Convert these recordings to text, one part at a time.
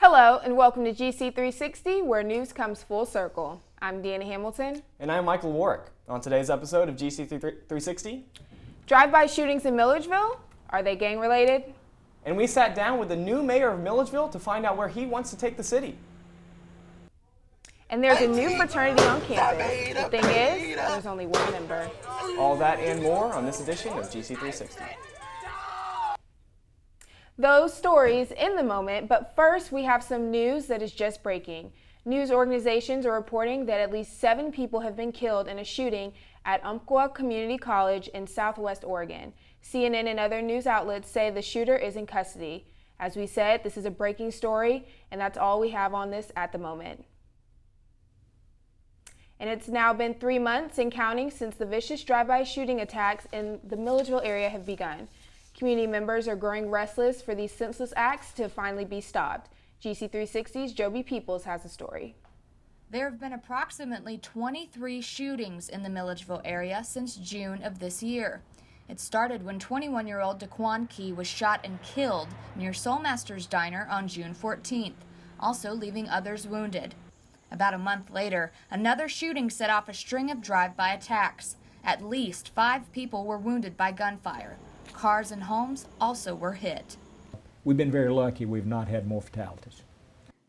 Hello and welcome to GC360, where news comes full circle. I'm Deanna Hamilton. And I'm Michael Warwick. On today's episode of GC360, drive-by shootings in Milledgeville, are they gang related? And we sat down with the new mayor of Milledgeville to find out where he wants to take the city. And there's a new fraternity on campus. The thing is, there's only one member. All that and more on this edition of GC360. Those stories in the moment, but first we have some news that is just breaking. News organizations are reporting that at least 7 people have been killed in a shooting at Umpqua Community College in Southwest Oregon. CNN and other news outlets say the shooter is in custody. As we said, this is a breaking story, and that's all we have on this at the moment. And it's now been 3 months and counting since the vicious drive-by shooting attacks in the Milledgeville area have begun. Community members are growing restless for these senseless acts to finally be stopped. GC360's Joby Peoples has a story. There have been approximately 23 shootings in the Milledgeville area since June of this year. It started when 21-year-old Daquan Key was shot and killed near Soulmaster's Diner on June 14th, also leaving others wounded. About a month later, another shooting set off a string of drive-by attacks. At least 5 people were wounded by gunfire. Cars and homes also were hit. We've been very lucky we've not had more fatalities.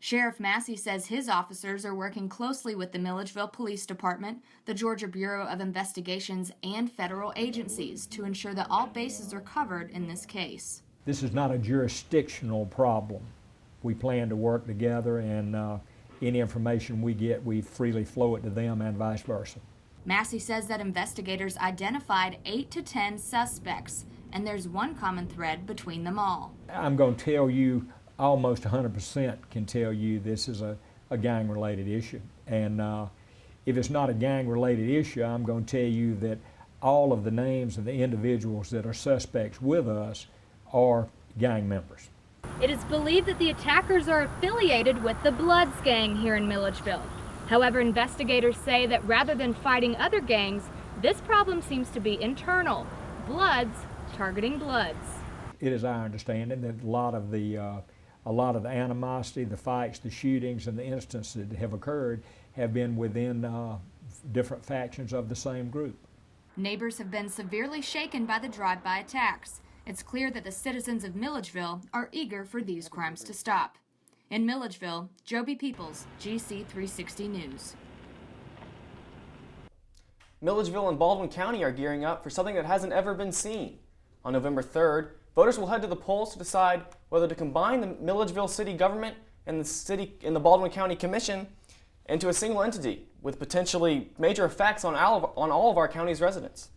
Sheriff Massey says his officers are working closely with the Milledgeville Police Department, the Georgia Bureau of Investigations, and federal agencies to ensure that all bases are covered in this case. This is not a jurisdictional problem. We plan to work together, and any information we get, we freely flow it to them and vice versa. Massey says that investigators identified 8 to 10 suspects, and there's one common thread between them all. I'm going to tell you, almost 100% can tell you this is a gang-related issue. And if it's not a gang-related issue, I'm going to tell you that all of the names of the individuals that are suspects with us are gang members. It is believed that the attackers are affiliated with the Bloods gang here in Milledgeville. However, investigators say that rather than fighting other gangs, this problem seems to be internal. Bloods targeting Bloods. It is our understanding that a lot of the animosity, the fights, the shootings, and the instances that have occurred have been within different factions of the same group. Neighbors have been severely shaken by the drive-by attacks. It's clear that the citizens of Milledgeville are eager for these crimes to stop. In Milledgeville, Joby Peoples, GC360 News. Milledgeville and Baldwin County are gearing up for something that hasn't ever been seen. On November 3rd, voters will head to the polls to decide whether to combine the Milledgeville City Government and the Baldwin County Commission into a single entity with potentially major effects on all of our county's residents.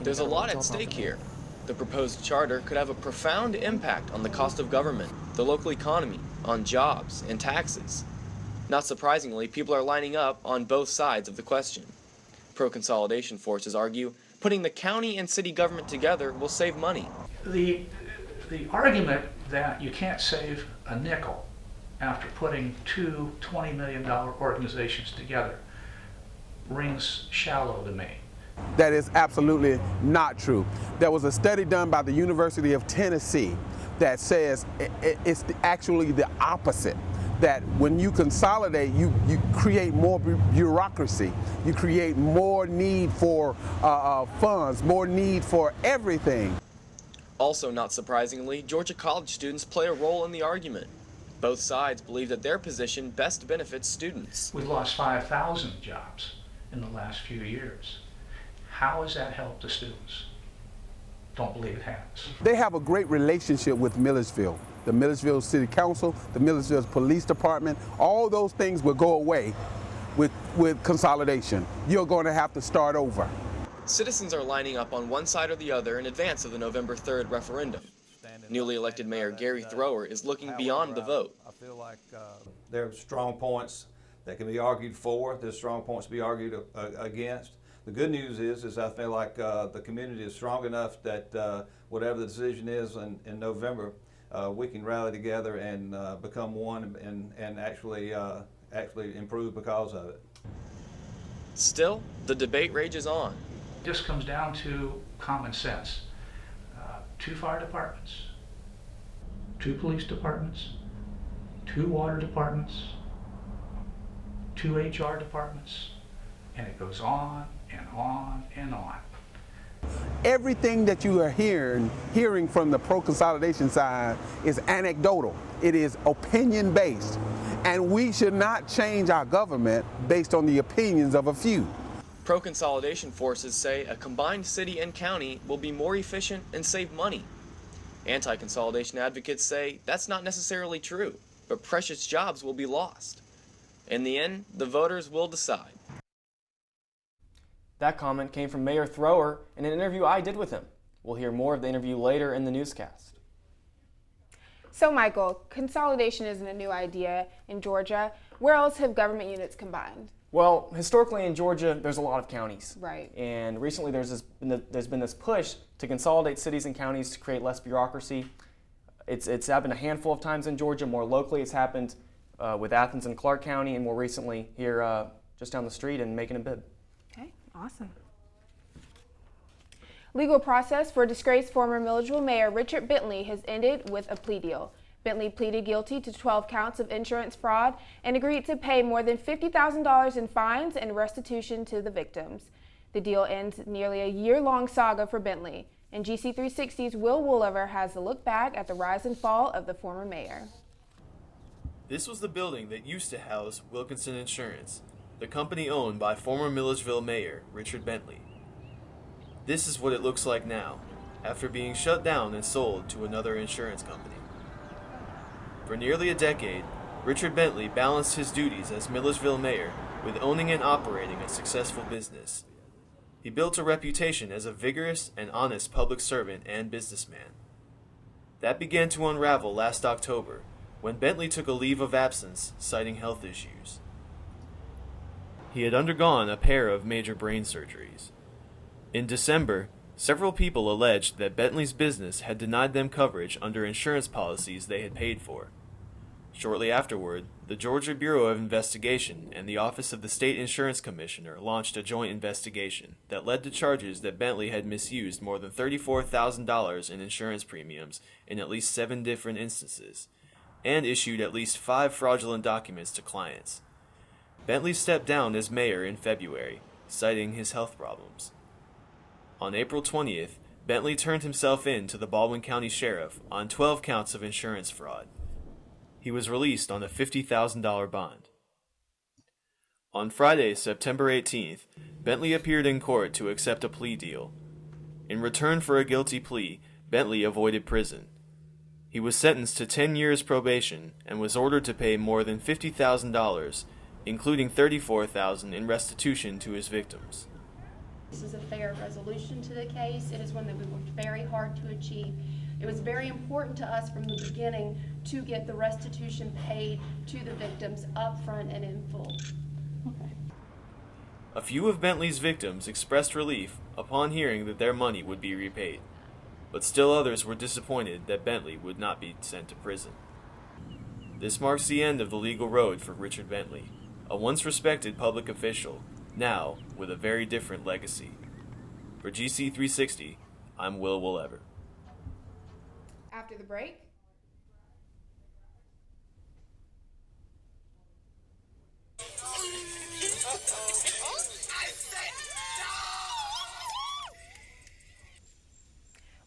There's a lot at stake here. The proposed charter could have a profound impact on the cost of government, the local economy, on jobs and taxes. Not surprisingly, people are lining up on both sides of the question. Pro-consolidation forces argue putting the county and city government together will save money. The argument that you can't save a nickel after putting two $20 million organizations together rings shallow to me. That is absolutely not true. There was a study done by the University of Tennessee that says it's actually the opposite. That when you consolidate, you create more bureaucracy, you create more need for funds, more need for everything. Also, not surprisingly, Georgia college students play a role in the argument. Both sides believe that their position best benefits students. We've lost 5,000 jobs in the last few years. How has that helped the students? Don't believe it has. They have a great relationship with Milledgeville. The Milledgeville City Council, the Milledgeville Police Department, all those things will go away with consolidation. You're going to have to start over. Citizens are lining up on one side or the other in advance of the November 3rd referendum. Newly elected Mayor Gary Thrower is looking beyond the vote. I feel like there are strong points that can be argued for, there's strong points to be argued against. The good news is I feel like the community is strong enough that whatever the decision is in November, we can rally together and become one and actually improve because of it. Still, the debate rages on. It just comes down to common sense. 2 fire departments, 2 police departments, 2 water departments, 2 HR departments, and it goes on and on and on. Everything that you are hearing from the pro-consolidation side is anecdotal. It is opinion-based. And we should not change our government based on the opinions of a few. Pro-consolidation forces say a combined city and county will be more efficient and save money. Anti-consolidation advocates say that's not necessarily true, but precious jobs will be lost. In the end, the voters will decide. That comment came from Mayor Thrower in an interview I did with him. We'll hear more of the interview later in the newscast. So, Michael, consolidation isn't a new idea in Georgia. Where else have government units combined? Well, historically in Georgia, there's a lot of counties. Right. And recently there's been this push to consolidate cities and counties to create less bureaucracy. It's happened a handful of times in Georgia. More locally, it's happened with Athens and Clark County, and more recently here just down the street in Macon and Bibb. Okay, awesome. Legal process for disgraced former Milledgeville Mayor Richard Bentley has ended with a plea deal. Bentley pleaded guilty to 12 counts of insurance fraud and agreed to pay more than $50,000 in fines and restitution to the victims. The deal ends nearly a year-long saga for Bentley, and GC360's Will Woolover has a look back at the rise and fall of the former mayor. This was the building that used to house Wilkinson Insurance, the company owned by former Milledgeville Mayor Richard Bentley. This is what it looks like now, after being shut down and sold to another insurance company. For nearly a decade, Richard Bentley balanced his duties as Milledgeville Mayor with owning and operating a successful business. He built a reputation as a vigorous and honest public servant and businessman. That began to unravel last October, when Bentley took a leave of absence, citing health issues. He had undergone a pair of major brain surgeries. In December, several people alleged that Bentley's business had denied them coverage under insurance policies they had paid for. Shortly afterward, the Georgia Bureau of Investigation and the Office of the State Insurance Commissioner launched a joint investigation that led to charges that Bentley had misused more than $34,000 in insurance premiums in at least 7 different instances, and issued at least 5 fraudulent documents to clients. Bentley stepped down as mayor in February, citing his health problems. On April 20th, Bentley turned himself in to the Baldwin County Sheriff on 12 counts of insurance fraud. He was released on a $50,000 bond. On Friday, September 18th, Bentley appeared in court to accept a plea deal. In return for a guilty plea, Bentley avoided prison. He was sentenced to 10 years probation and was ordered to pay more than $50,000, including $34,000 in restitution to his victims. This is a fair resolution to the case. It is one that we worked very hard to achieve. It was very important to us from the beginning to get the restitution paid to the victims up front and in full. Okay. A few of Bentley's victims expressed relief upon hearing that their money would be repaid, but still others were disappointed that Bentley would not be sent to prison. This marks the end of the legal road for Richard Bentley, a once respected public official, now with a very different legacy. For GC360, I'm Will Woolover. After the break,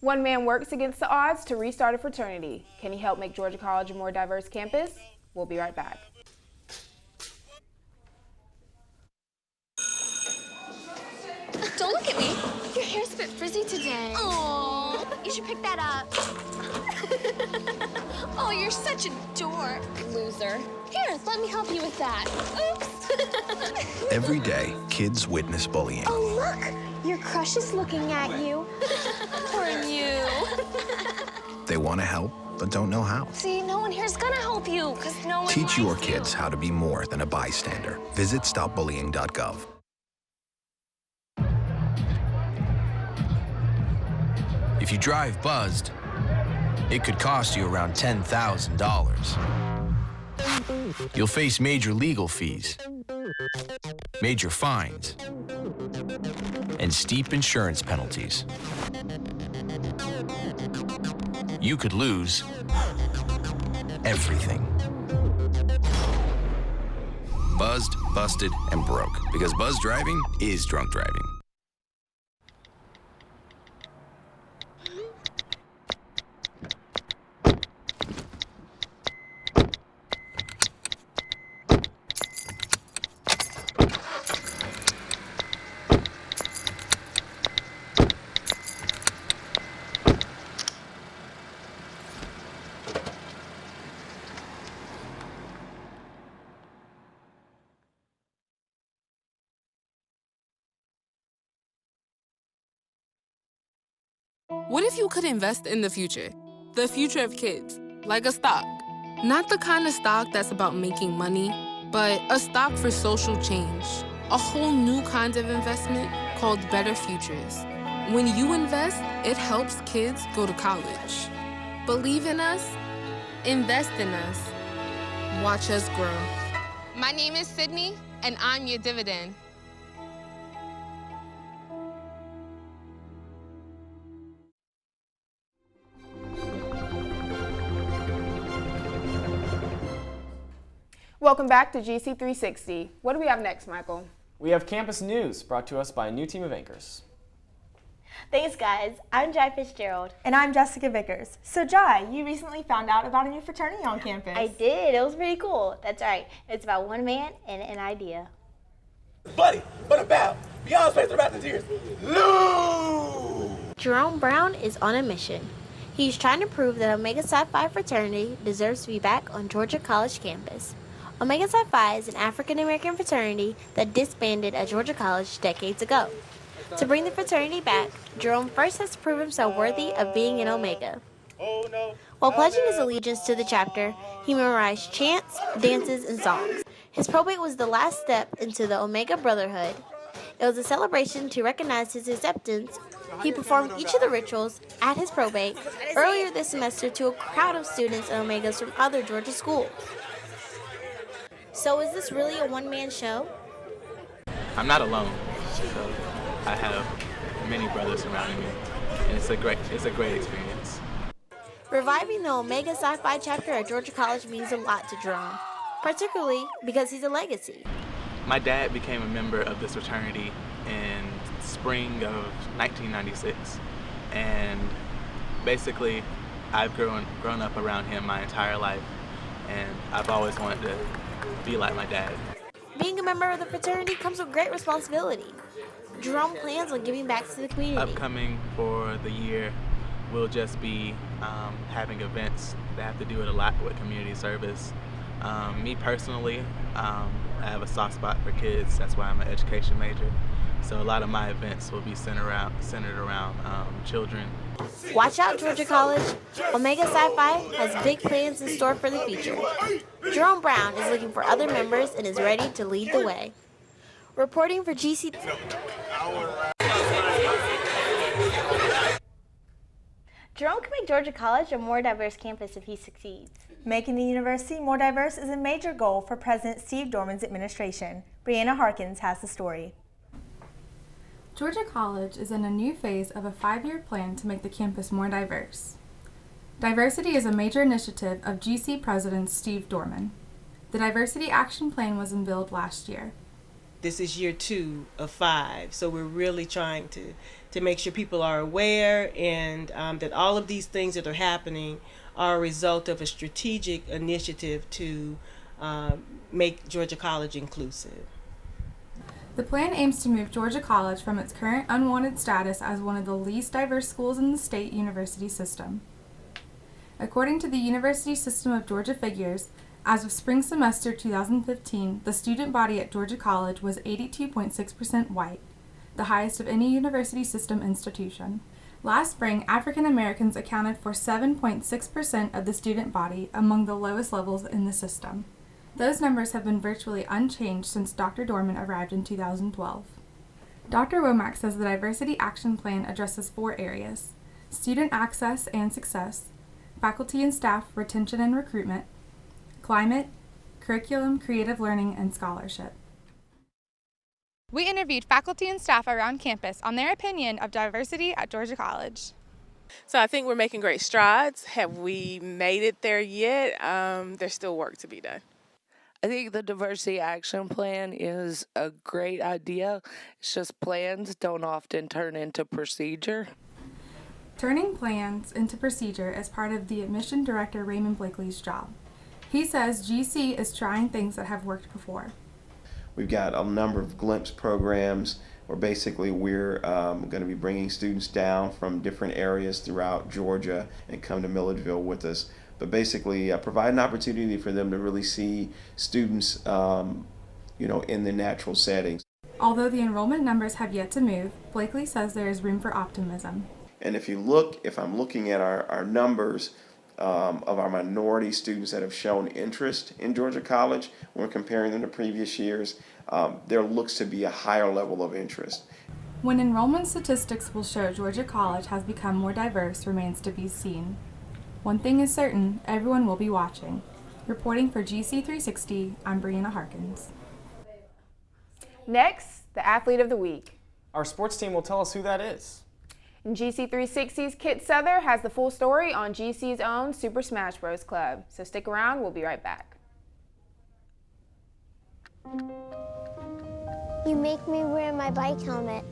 one man works against the odds to restart a fraternity. Can he help make Georgia College a more diverse campus? We'll be right back. Don't look at me. Your hair's a bit frizzy today. Oh, you should pick that up. Oh, you're such a dork. Loser. Here, let me help you with that. Oops. Every day, kids witness bullying. Oh, look. Your crush is looking at you. Poor you. They want to help, but don't know how. See, no one here's gonna help you, because no one Teach your likes kids you. how to be more than a bystander. Visit stopbullying.gov. If you drive buzzed, it could cost you around $10,000. You'll face major legal fees, major fines, and steep insurance penalties. You could lose everything. Buzzed, busted, and broke. Because buzz driving is drunk driving. What if you could invest in the future of kids, like a stock? Not the kind of stock that's about making money, but a stock for social change. A whole new kind of investment called Better Futures. When you invest, it helps kids go to college. Believe in us, invest in us, watch us grow. My name is Sydney, and I'm your dividend. Welcome back to GC 360. What do we have next, Michael? We have campus news brought to us by a new team of anchors. Thanks, guys. I'm Jai Fitzgerald. And I'm Jessica Vickers. So, Jai, you recently found out about a new fraternity on campus. I did. It was pretty cool. That's right. It's about one man and an idea. Buddy, what about Beyonce's About the Tears? Lou! Jerome Brown is on a mission. He's trying to prove that Omega Psi Phi fraternity deserves to be back on Georgia College campus. Omega Psi Phi is an African-American fraternity that disbanded at Georgia College decades ago. To bring the fraternity back, Jerome first has to prove himself worthy of being an Omega. While pledging his allegiance to the chapter, he memorized chants, dances, and songs. His probate was the last step into the Omega Brotherhood. It was a celebration to recognize his acceptance. He performed each of the rituals at his probate earlier this semester to a crowd of students and Omegas from other Georgia schools. So is this really a one-man show? I'm not alone. So I have many brothers surrounding me, and it's a great experience. Reviving the Omega Psi Phi chapter at Georgia College means a lot to Jerome, particularly because he's a legacy. My dad became a member of this fraternity in spring of 1996, and basically I've grown up around him my entire life, and I've always wanted to be like my dad. Being a member of the fraternity comes with great responsibility. Jerome plans on giving back to the community. Upcoming for the year will just be having events that have to do with a lot with community service. Me personally, I have a soft spot for kids. That's why I'm an education major. So a lot of my events will be centered around children. Watch out, Georgia College. Omega Psi Phi has big plans in store for the future. Jerome Brown is looking for other members and is ready to lead the way. Reporting for GC. Jerome can make Georgia College a more diverse campus if he succeeds. Making the university more diverse is a major goal for President Steve Dorman's administration. Brianna Harkins has the story. Georgia College is in a new phase of a 5-year plan to make the campus more diverse. Diversity is a major initiative of GC President Steve Dorman. The Diversity Action Plan was unveiled last year. This is year 2 of 5, so we're really trying to make sure people are aware and that all of these things that are happening are a result of a strategic initiative to make Georgia College inclusive. The plan aims to move Georgia College from its current unwanted status as one of the least diverse schools in the state university system. According to the University System of Georgia figures, as of spring semester 2015, the student body at Georgia College was 82.6% white, the highest of any university system institution. Last spring, African Americans accounted for 7.6% of the student body, among the lowest levels in the system. Those numbers have been virtually unchanged since Dr. Dorman arrived in 2012. Dr. Womack says the Diversity Action Plan addresses 4 areas: student access and success, faculty and staff retention and recruitment, climate, curriculum, creative learning, and scholarship. We interviewed faculty and staff around campus on their opinion of diversity at Georgia College. So I think we're making great strides. Have we made it there yet? There's still work to be done. I think the diversity action plan is a great idea. It's just plans don't often turn into procedure. Turning plans into procedure is part of the admission director Raymond Blakely's job. He says GC is trying things that have worked before. We've got a number of glimpse programs where basically we're going to be bringing students down from different areas throughout Georgia and come to Milledgeville with us. But basically provide an opportunity for them to really see students in the natural settings. Although the enrollment numbers have yet to move, Blakely says there is room for optimism. And if I'm looking at our numbers of our minority students that have shown interest in Georgia College, when we're comparing them to previous years, there looks to be a higher level of interest. When enrollment statistics will show Georgia College has become more diverse remains to be seen. One thing is certain, everyone will be watching. Reporting for GC360, I'm Brianna Harkins. Next, the Athlete of the Week. Our sports team will tell us who that is. And GC360's Kit Souther has the full story on GC's own Super Smash Bros. Club. So stick around, we'll be right back. You make me wear my bike helmet.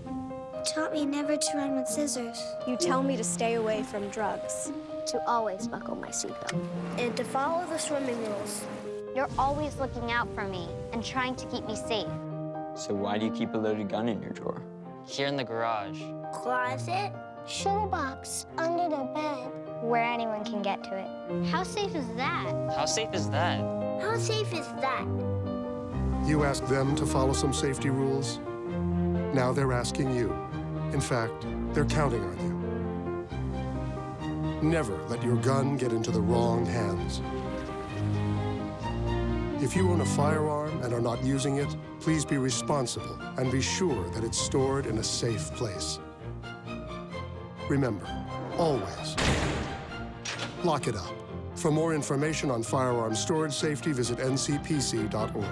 Taught me never to run with scissors. You tell me to stay away from drugs. To always buckle my seatbelt. And to follow the swimming rules. You're always looking out for me and trying to keep me safe. So why do you keep a loaded gun in your drawer? Here in the garage. Closet. Sugar box under the bed. Where anyone can get to it. How safe is that? How safe is that? How safe is that? You asked them to follow some safety rules. Now they're asking you. In fact, they're counting on you. Never let your gun get into the wrong hands. If you own a firearm and are not using it, please be responsible and be sure that it's stored in a safe place. Remember, always lock it up. For more information on firearm storage safety, visit ncpc.org.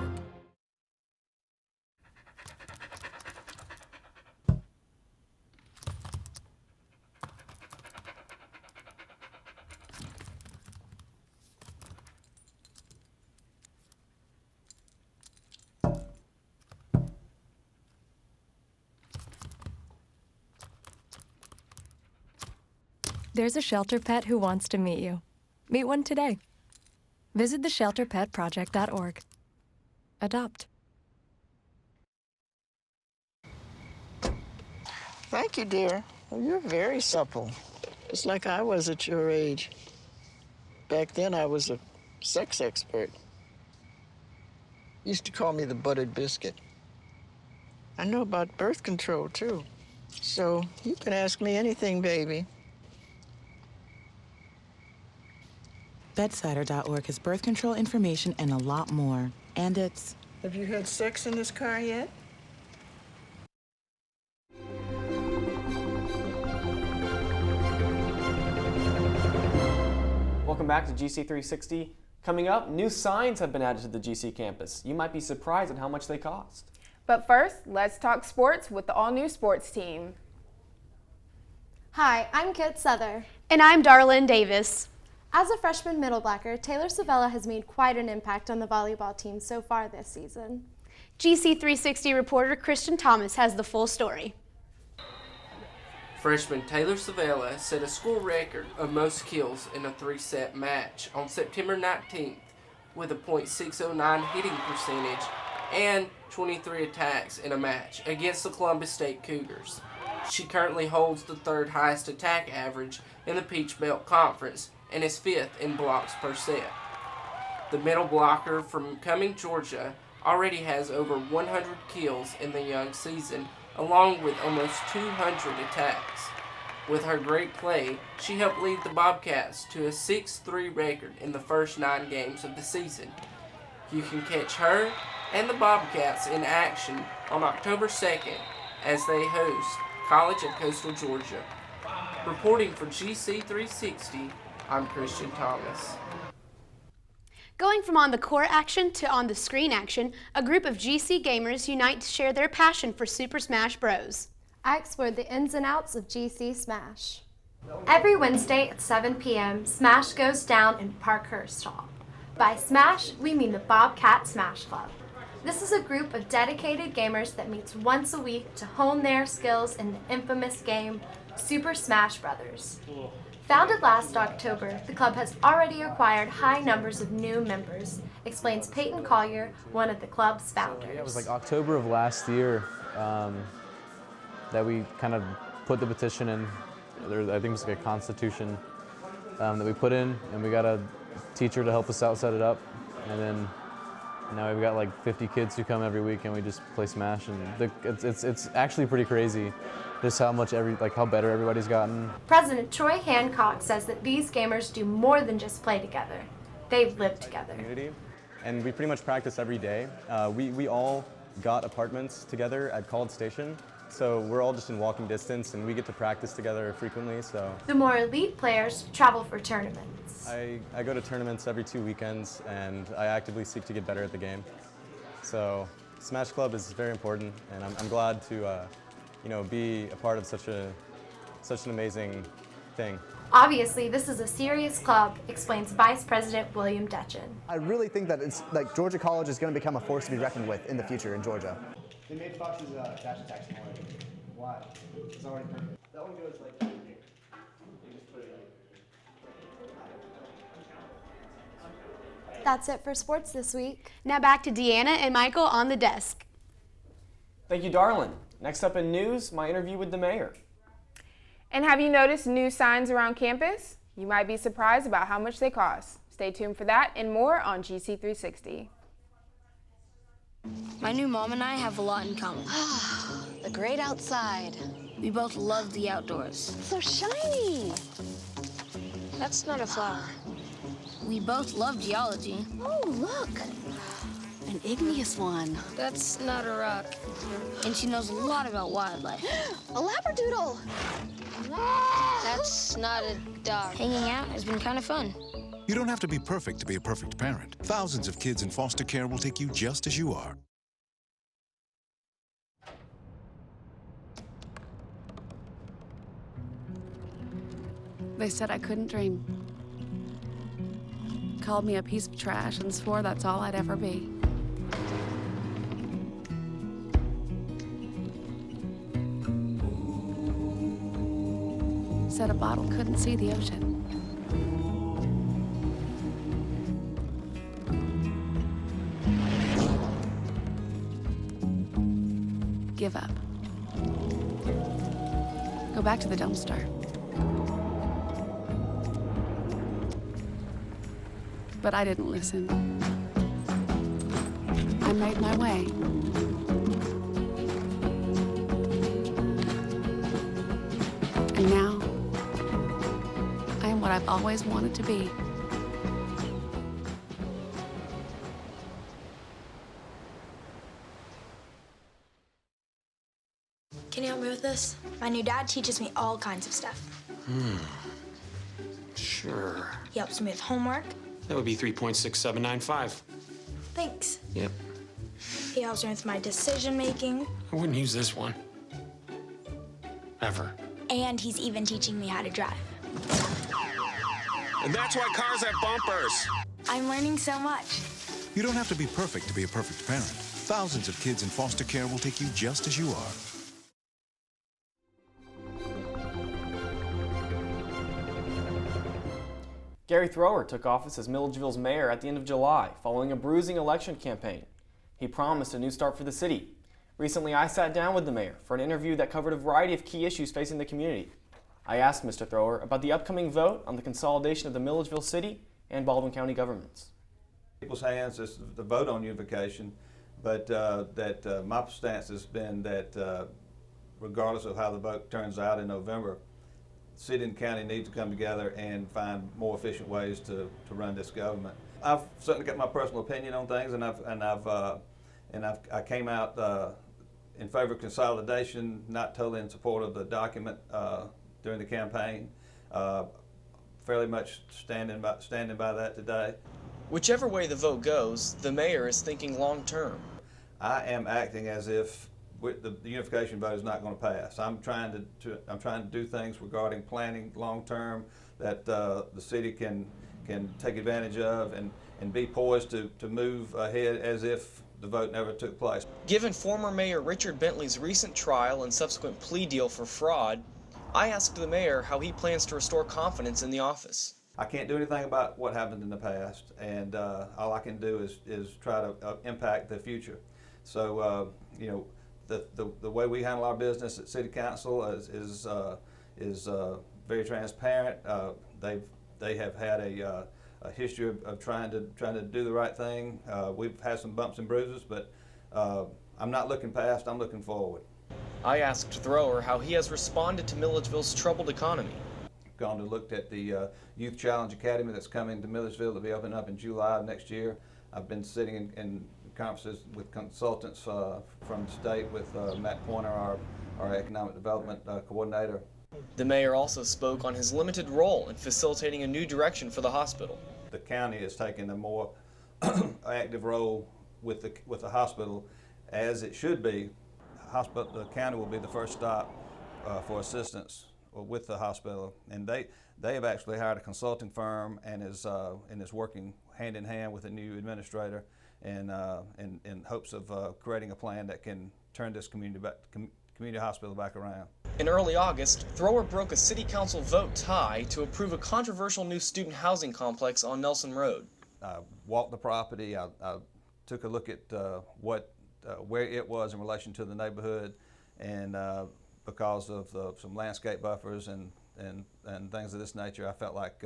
There's a shelter pet who wants to meet you. Meet one today. Visit theshelterpetproject.org. Adopt. Thank you, dear. Well, you're very supple. Just like I was at your age. Back then, I was a sex expert. Used to call me the buttered biscuit. I know about birth control, too. So you can ask me anything, baby. Bedsider.org has birth control information and a lot more. And it's... Have you had sex in this car yet? Welcome back to GC360. Coming up, new signs have been added to the GC campus. You might be surprised at how much they cost. But first, let's talk sports with the all-new sports team. Hi, I'm Kit Souther. And I'm Darlene Davis. As a freshman middle blocker, Taylor Savella has made quite an impact on the volleyball team so far this season. GC360 reporter Christian Thomas has the full story. Freshman Taylor Savella set a school record of most kills in a 3-set match on September 19th with a .609 hitting percentage and 23 attacks in a match against the Columbus State Cougars. She currently holds the third highest attack average in the Peach Belt Conference and is 5th in blocks per set. The middle blocker from Cumming, Georgia, already has over 100 kills in the young season, along with almost 200 attacks. With her great play, she helped lead the Bobcats to a 6-3 record in the first 9 games of the season. You can catch her and the Bobcats in action on October 2nd as they host College of Coastal Georgia. Reporting for GC360, I'm Christian Thomas. Going from on the court action to on the screen action, a group of GC gamers unite to share their passion for Super Smash Bros. I explored the ins and outs of GC Smash. Every Wednesday at 7 p.m., Smash goes down in Parkhurst Hall. By Smash, we mean the Bobcat Smash Club. This is a group of dedicated gamers that meets once a week to hone their skills in the infamous game Super Smash Bros. Founded last October, the club has already acquired high numbers of new members, explains Peyton Collier, one of the club's founders. It was like October of last year that we kind of put the petition in. I think it was like a constitution that we put in, and we got a teacher to help us out set it up, and then now we've got like 50 kids who come every week, and we just play Smash, and it's actually pretty crazy just how much how better everybody's gotten. President Troy Hancock says that these gamers do more than just play together. They live together. And we pretty much practice every day. We all got apartments together at College Station, so we're all just in walking distance, and we get to practice together frequently. So The more elite players travel for tournaments. I go to tournaments every 2 weekends, and I actively seek to get better at the game. So Smash Club is very important, and I'm glad to be a part of such an amazing thing. Obviously, this is a serious club, explains Vice President William Detchen. I really think that it's like Georgia College is going to become a force to be reckoned with in the future in Georgia. They made Fox's dash attack smaller. Why? It's already perfect. That one goes like here. You just put it like. That's it for sports this week. Now back to Deanna and Michael on the desk. Thank you, Darlin. Next up in news, my interview with the mayor. And have you noticed new signs around campus? You might be surprised about how much they cost. Stay tuned for that and more on GC360. My new mom and I have a lot in common. The great outside. We both love the outdoors. So shiny. That's not a flower. We both love geology. Oh, look. An igneous one. That's not a rock. And she knows a lot about wildlife. A labradoodle. That's not a dog. Hanging out has been kind of fun. You don't have to be perfect to be a perfect parent. Thousands of kids in foster care will take you just as you are. They said I couldn't dream. Called me a piece of trash and swore that's all I'd ever be. Said a bottle couldn't see the ocean. Give up. Go back to the dumpster. But I didn't listen. I made my way. And now, I am what I've always wanted to be. Can you help me with this? My new dad teaches me all kinds of stuff. Sure. He helps me with homework. That would be 3.6795. Thanks. Yep. He helps me with my decision making. I wouldn't use this one. Ever. And he's even teaching me how to drive. And that's why cars have bumpers. I'm learning so much. You don't have to be perfect to be a perfect parent. Thousands of kids in foster care will take you just as you are. Gary Thrower took office as Milledgeville's mayor at the end of July, following a bruising election campaign. He promised a new start for the city. Recently, I sat down with the mayor for an interview that covered a variety of key issues facing the community. I asked Mr. Thrower about the upcoming vote on the consolidation of the Milledgeville City and Baldwin County governments. People's hands is the vote on unification, but my stance has been that regardless of how the vote turns out in November, city and county need to come together and find more efficient ways to run this government. I've certainly got my personal opinion on things, and I came out in favor of consolidation, not totally in support of the document during the campaign. Fairly much standing by that today. Whichever way the vote goes, the mayor is thinking long term. I am acting as if the unification vote is not going to pass. I'm trying to do things regarding planning long term that the city can take advantage of and be poised to move ahead as if the vote never took place. Given former Mayor Richard Bentley's recent trial and subsequent plea deal for fraud, I asked the mayor how he plans to restore confidence in the office. I can't do anything about what happened in the past, and all I can do is try to impact the future. So, the way we handle our business at City Council is very transparent. They have had a history of trying to do the right thing. We've had some bumps and bruises, but I'm not looking past. I'm looking forward. I asked Thrower how he has responded to Milledgeville's troubled economy. Gone to look at the Youth Challenge Academy that's coming to Milledgeville to be opening up in July of next year. I've been sitting in conferences with consultants from the state with Matt Pointer, our economic development coordinator. The mayor also spoke on his limited role in facilitating a new direction for the hospital. The county is taking a more active role with the hospital, as it should be. The county will be the first stop for assistance with the hospital, and they have actually hired a consulting firm and is working hand in hand with a new administrator, and in hopes of creating a plan that can turn this community hospital back around. In early August, Thrower broke a city council vote tie to approve a controversial new student housing complex on Nelson Road. I walked the property. I took a look at where it was in relation to the neighborhood, and because of some landscape buffers and things of this nature, I felt like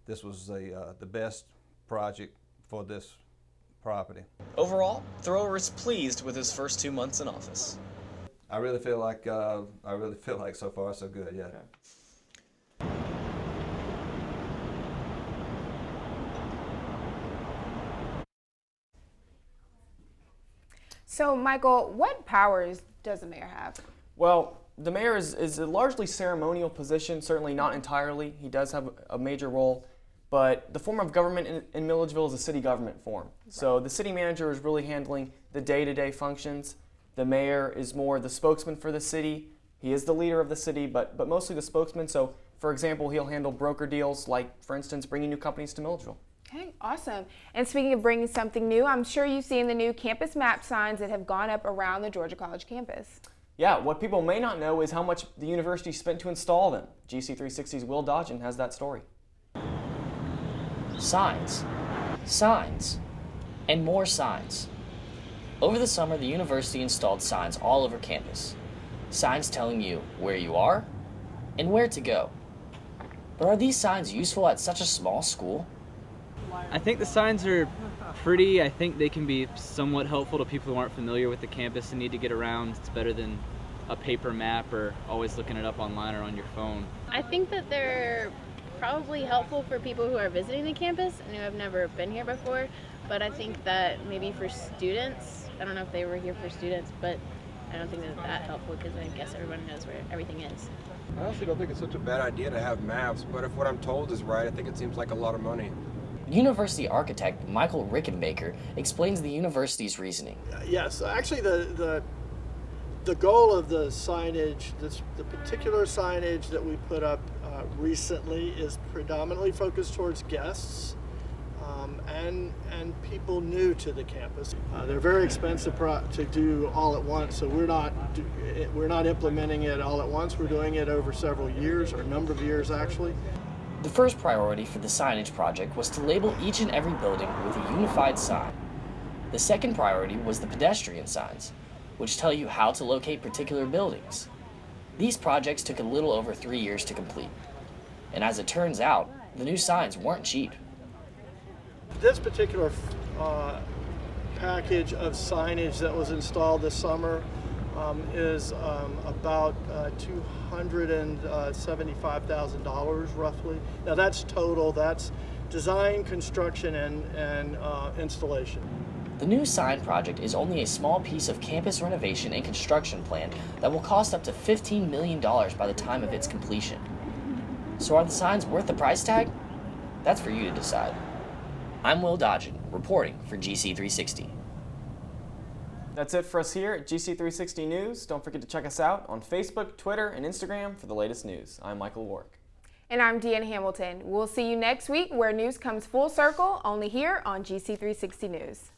this was the best project for this property. Overall, Thrower is pleased with his first 2 months in office. I really feel like so far so good. Yeah. Okay. So, Michael, what powers does the mayor have? Well, the mayor is a largely ceremonial position, certainly not entirely. He does have a major role, but the form of government in Milledgeville is a city government form. Right. So the city manager is really handling the day-to-day functions. The mayor is more the spokesman for the city. He is the leader of the city, but mostly the spokesman. So, for example, he'll handle broker deals, like, for instance, bringing new companies to Milledgeville. Okay, awesome. And speaking of bringing something new, I'm sure you've seen the new campus map signs that have gone up around the Georgia College campus. Yeah, what people may not know is how much the university spent to install them. GC360's Will Dodgen has that story. Signs, signs, and more signs. Over the summer, the university installed signs all over campus. Signs telling you where you are and where to go. But are these signs useful at such a small school? I think the signs are pretty. I think they can be somewhat helpful to people who aren't familiar with the campus and need to get around. It's better than a paper map or always looking it up online or on your phone. I think that they're probably helpful for people who are visiting the campus and who have never been here before, but I think that maybe for students, I don't know if they were here for students, but I don't think that helpful because I guess everyone knows where everything is. I honestly don't think it's such a bad idea to have maps, but if what I'm told is right, I think it seems like a lot of money. University architect Michael Rickenbacker explains the university's reasoning. Yes, actually the goal of the signage, the particular signage that we put up recently is predominantly focused towards guests and people new to the campus. They're very expensive to do all at once, so we're not implementing it all at once. We're doing it over several years, or a number of years actually. The first priority for the signage project was to label each and every building with a unified sign. The second priority was the pedestrian signs, which tell you how to locate particular buildings. These projects took a little over 3 years to complete. And as it turns out, the new signs weren't cheap. This particular package of signage that was installed this summer is about $275,000 roughly. Now that's total, that's design, construction, and installation. The new sign project is only a small piece of campus renovation and construction plan that will cost up to $15 million by the time of its completion. So are the signs worth the price tag? That's for you to decide. I'm Will Dodgen, reporting for GC360. That's it for us here at GC360 News. Don't forget to check us out on Facebook, Twitter, and Instagram for the latest news. I'm Michael Warwick. And I'm Deanna Hamilton. We'll see you next week where news comes full circle, only here on GC360 News.